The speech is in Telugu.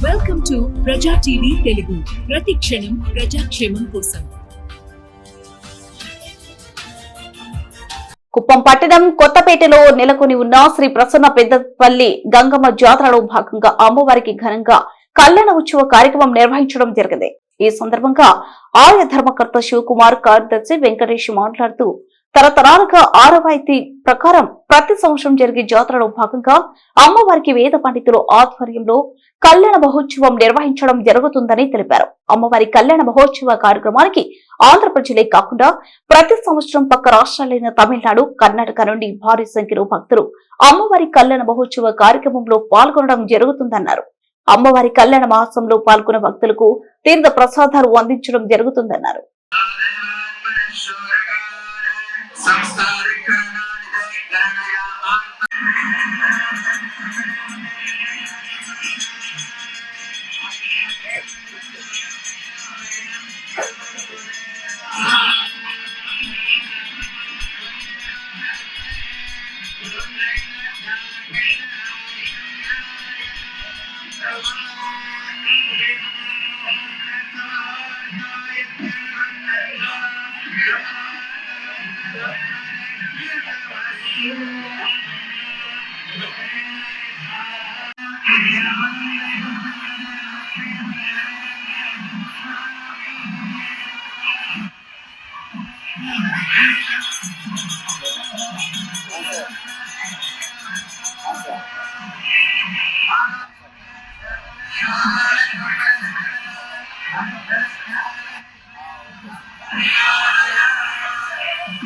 వెల్కమ్ టు ప్రజా టీవీ తెలుగు. ప్రతి క్షణం ప్రజాక్షేమం కోసం. కుప్పం పట్టణం కొత్తపేటలో నెలకొని ఉన్న శ్రీ ప్రసన్న పెద్దపల్లి గంగమ్మ జాతరలో భాగంగా అమ్మవారికి ఘనంగా కళ్యాణ ఉత్సవ కార్యక్రమం నిర్వహించడం జరిగింది. ఈ సందర్భంగా ఆలయ ధర్మకర్త శివకుమార్, కార్యదర్శి వెంకటేష్ మాట్లాడుతూ తరతరాలుగా ఆనవాయితీ ప్రకారం ప్రతి సంవత్సరం జరిగే జాతరలో భాగంగా అమ్మవారికి వేద పండితుల ఆధ్వర్యంలో కళ్యాణ మహోత్సవం నిర్వహించడం జరుగుతుందని తెలిపారు. అమ్మవారి కళ్యాణ మహోత్సవ కార్యక్రమానికి ఆంధ్ర ప్రజలే కాకుండా ప్రతి సంవత్సరం పక్క రాష్ట్రాలైన తమిళనాడు, కర్ణాటక నుండి భారీ సంఖ్యలో భక్తులు అమ్మవారి కళ్యాణ మహోత్సవ కార్యక్రమంలో పాల్గొనడం జరుగుతుందన్నారు. అమ్మవారి కళ్యాణ మహోత్సవంలో పాల్గొన్న భక్తులకు తీర్థ ప్రసాదాలు అందించడం జరుగుతుందన్నారు.